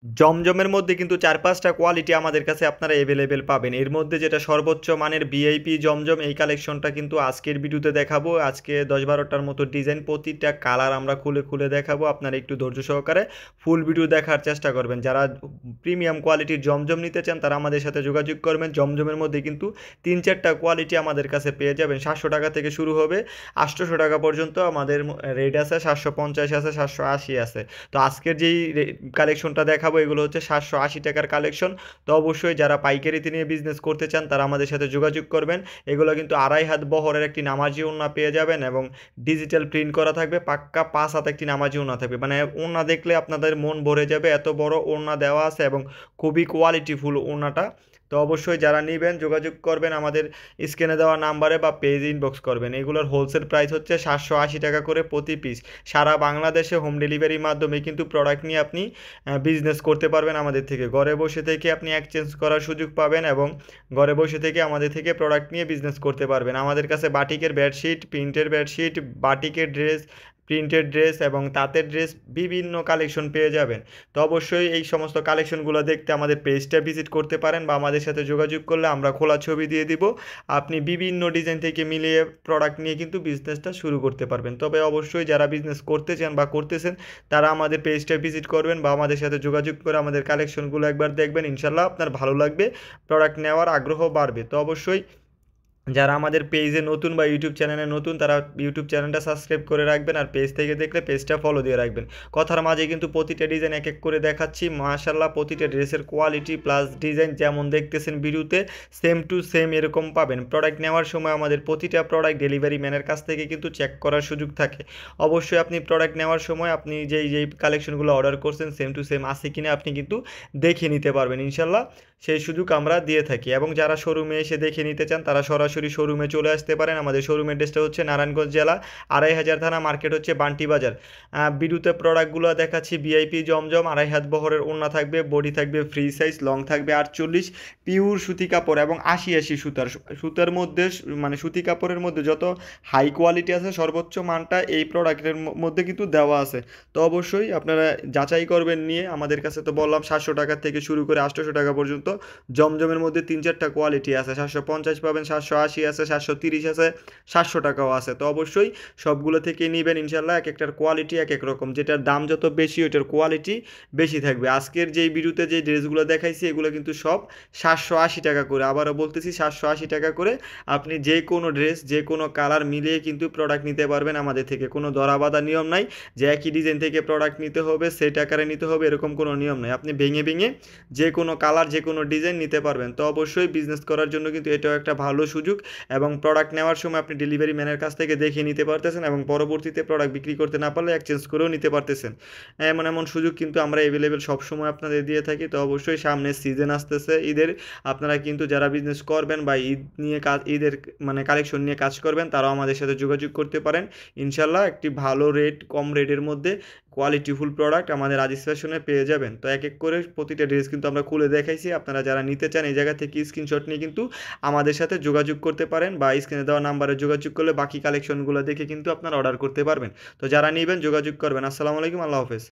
জমজমের মধ্যে কিন্তু ৪-৫টা কোয়ালিটি আমাদের কাছে আপনারা এভেলেবেল পাবেন। এর মধ্যে যেটা সর্বোচ্চ মানের ভিআইপি জমজম এই কালেকশনটা কিন্তু আজকের ভিডিওতে দেখাবো। আজকে ১০-১২টার মতো ডিজাইন প্রতিটা কালার আমরা খুলে, খুলে দেখাবো। আপনারা একটু ধৈর্য সহকারে ফুল ভিডিও দেখার চেষ্টা করবেন। যারা প্রিমিয়াম কোয়ালিটির জমজম নিতে চান তারা আমাদের সাথে যোগাযোগ করবেন। জমজমের মধ্যে কিন্তু ৩-৪টা কোয়ালিটি আমাদের কাছে পেয়ে যাবেন। ৭০০ টাকা থেকে শুরু হবে, ৮০০ টাকা পর্যন্ত আমাদের রেট আছে, ৭৫০ আছে, ৭৮০ আছে। তো আজকের যেই কালেকশনটা দেখাবো এগুলো হচ্ছে ৭৮০ টাকার কালেকশন। তো অবশ্যই যারা পাইকারিতে নিয়ে বিজনেস করতে চান তারা আমাদের সাথে যোগাযোগ করবেন। এগুলো কিন্তু ২.৫ হাত বহরের একটি নামাজি ওড়না পেয়ে যাবেন এবং ডিজিটাল প্রিন্ট করা থাকবে, পাক্কা ৫ হাত একটি নামাজি ওড়না থাকবে। মানে ওড়না দেখলে আপনাদের মন ভরে যাবে, এত বড় ওড়না দেওয়া আছে এবং খুবই কোয়ালিটিফুল ওড়নাটা। তো অবশ্যই যারা নিবেন যোগাযোগ করবেন আমাদের স্ক্রিনে দেওয়া নাম্বারে বা পেজ ইনবক্স করবেন। এগুলোর হোলসেল প্রাইস হচ্ছে ৭৮০ টাকা করে প্রতি পিস। সারা বাংলাদেশে হোম ডেলিভারির মাধ্যমে কিন্তু প্রোডাক্ট নিয়ে আপনি বিজনেস করতে পারবেন আমাদের থেকে। ঘরে বসে থেকে আপনি এক্সচেঞ্জ করার সুযোগ পাবেন এবং ঘরে বসে থেকে আমাদের থেকে প্রোডাক্ট নিয়ে বিজনেস করতে পারবেন। আমাদের কাছে বাটিকের বেডশিট, প্রিন্টের বেডশিট, বাটিকের ড্রেস, প্রিন্টেড ড্রেস এবং তাঁতের ড্রেস বিভিন্ন কালেকশন পেয়ে যাবেন। তো অবশ্যই এই সমস্ত কালেকশনগুলো দেখতে আমাদের পেজটা ভিজিট করতে পারেন বা আমাদের সাথে যোগাযোগ করলে আমরা খোলা ছবি দিয়ে দিব। আপনি বিভিন্ন ডিজাইন থেকে মিলিয়ে প্রোডাক্ট নিয়ে কিন্তু বিজনেসটা শুরু করতে পারবেন। তবে অবশ্যই যারা বিজনেস করতে চান বা করতেছেন তারা আমাদের পেজটা ভিজিট করবেন বা আমাদের সাথে যোগাযোগ করে আমাদের কালেকশনগুলো একবার দেখবেন। ইনশাল্লাহ আপনার ভালো লাগবে, প্রোডাক্ট নেওয়ার আগ্রহ বাড়বে। তো অবশ্যই যারা আমাদের পেজে নতুন বা ইউটিউব চ্যানেলে নতুন তারা ইউটিউব চ্যানেলটা সাবস্ক্রাইব করে রাখবেন আর পেজ থেকে দেখলে পেজটা ফলো দিয়ে রাখবেন। কথার মাঝে কিন্তু প্রতিটা ডিজাইন এক এক করে দেখাচ্ছি। মাশাআল্লাহ প্রতিটা ড্রেসের কোয়ালিটি প্লাস ডিজাইন যেমন দেখতেছেন ভিডিওতে সেম টু সেম এরকম পাবেন। প্রোডাক্ট নেওয়ার সময় আমাদের প্রতিটা প্রোডাক্ট ডেলিভারি ম্যানের কাছ থেকে কিন্তু চেক করার সুযোগ থাকে। অবশ্যই আপনি প্রোডাক্ট নেওয়ার সময় আপনি যেই কালেকশনগুলো অর্ডার করছেন সেম টু সেম আছে কিনা আপনি কিন্তু দেখে নিতে পারবেন ইনশাল্লাহ। সেই সুযোগ আমরা দিয়ে থাকি এবং যারা শোরুমে এসে দেখে নিতে চান তারা সরাসরি শোরুমে চলে আসতে পারেন। আমাদের শোরুমের অ্যাড্রেসটা হচ্ছে নারায়ণগঞ্জ জেলা, ২৫০০ থানা, মার্কেট হচ্ছে বান্টি বাজার। ভিডিওতে প্রোডাক্টগুলো দেখাচ্ছি ভিআইপি জমজম, ২.৫ হাত বহরের ওড়না থাকবে, বডি থাকবে ফ্রি সাইজ, লং থাকবে ৪৮, পিওর সুতি কাপড় এবং ৮০ সুতার। সুতার মধ্যে মানে সুতি কাপড়ের মধ্যে যত হাই কোয়ালিটি আছে সর্বোচ্চ মানটা এই প্রোডাক্টের মধ্যে কিন্তু দেওয়া আছে। তো অবশ্যই আপনারা যাচাই করবেন নিয়ে। আমাদের কাছে তো বললাম ৭০০ টাকা থেকে শুরু করে ৮০০ টাকা পর্যন্ত জমজমের মধ্যে ৩-৪টা কোয়ালিটি আছে। ৭৫০ পাবেন, ৭৮০ আছে, ৭৩০ আছে, ৭০০ টাকাও আছে। তো অবশ্যই সবগুলো থেকে নিবেন ইনশাল্লাহ। এক একটার কোয়ালিটি এক এক রকম, যেটার দাম যত বেশি ওইটার কোয়ালিটি বেশি থাকবে। আজকের যেই ভিডিওতে যে ড্রেসগুলো দেখাইছি এগুলো কিন্তু সব ৭৮০ টাকা করে। আবারও বলতেছি ৭৮০ টাকা করে। আপনি যে কোনো ড্রেস যে কোনো কালার মিলিয়ে কিন্তু প্রোডাক্ট নিতে পারবেন আমাদের থেকে। কোনো ধরাবাঁধা নিয়ম নাই যে একই ডিজাইন থেকে প্রোডাক্ট নিতে হবে সেট আকারে নিতে হবে, এরকম কোনো নিয়ম নাই। আপনি ভেঙে ভেঙে যে কোনো কালার যে কোনো ডিজাইন নিতে পারবেন। তো অবশ্যই বিজনেস করার জন্য কিন্তু এটাও একটা ভালো সুযোগ এবং প্রোডাক্ট নেওয়ার সময় আপনি ডেলিভারি ম্যানের কাছ থেকে দেখে নিতে পারতেছেন এবং পরবর্তীতে প্রোডাক্ট বিক্রি করতে না পারলে এক্সচেঞ্জ করেও নিতে পারতেছেন। এমন এমন সুযোগ কিন্তু আমরা অ্যাভেলেবেল সবসময় আপনাদের দিয়ে থাকি। তো অবশ্যই সামনে সিজন আসতেছে ঈদের, আপনারা কিন্তু যারা বিজনেস করবেন বা ঈদ নিয়ে কাজ ঈদের মানে কালেকশন নিয়ে কাজ করবেন তারাও আমাদের সাথে যোগাযোগ করতে পারেন। ইনশাল্লাহ একটি ভালো রেট, কম রেটের মধ্যে কোয়ালিটিফুল প্রোডাক্ট আমাদের আজিজ ফ্যাশনে পেয়ে যাবেন। তো এক এক করে প্রতিটা ড্রেস কিন্তু আমরা খুলে দেখাইছি। আপনারা যারা নিতে চান এই জায়গা থেকে স্ক্রিনশট নিয়ে কিন্তু আমাদের সাথে যোগাযোগ করতে পারেন বা স্ক্রিনে দেওয়া নাম্বারে যোগাযোগ করলে বাকি কালেকশনগুলো দেখে কিন্তু আপনারা অর্ডার করতে পারবেন। তো যারা নেবেন যোগাযোগ করবেন। আসসালামু আলাইকুম, আল্লাহ হাফেজ।